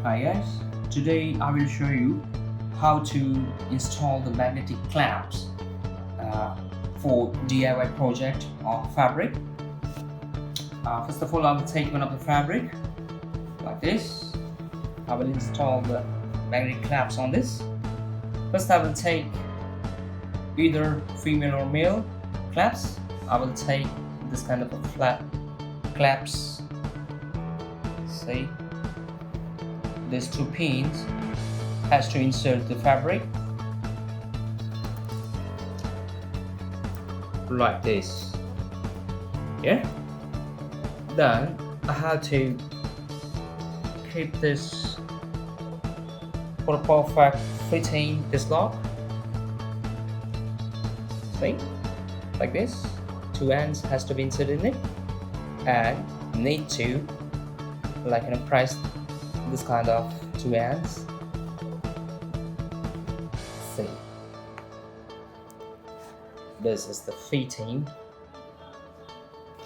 Hi guys, today I will show you how to install the magnetic clamps for DIY project of fabric. First of all, I will take one of the fabric like this. I will install the magnetic clamps on this. First I will take either female or male clamps. I will take this kind of a flat clamps. See, these two pins has to insert the fabric like this. Yeah, then I have to keep this for a perfect fitting this lock. See, like this, two ends has to be inserted in it, and need to press this kind of two ends. See, this is the fitting.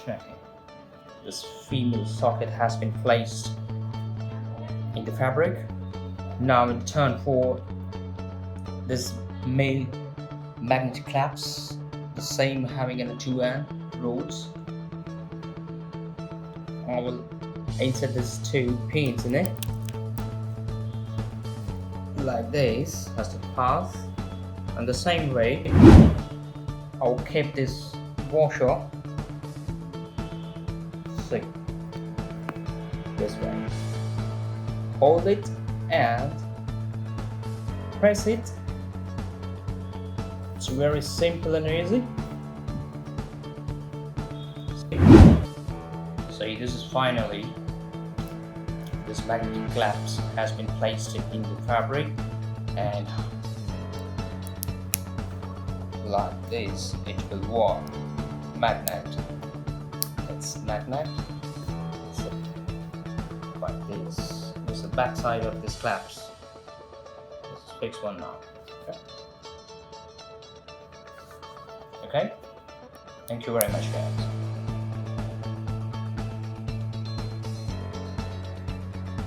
Check it. This female socket has been placed in the fabric. Now in turn for this male magnetic clamps, the same having in the two end rods. I will insert these two pins in it like this as the path, and the same way I will keep this washer, see, this way, hold it and press it. It's very simple and easy. See, this is finally this magnetic clamps has been placed in the fabric, and like this it will work. Magnet, it's magnet. So, like this. This is the back side of this clamps. Let's fix one now. Okay. Thank you very much, guys.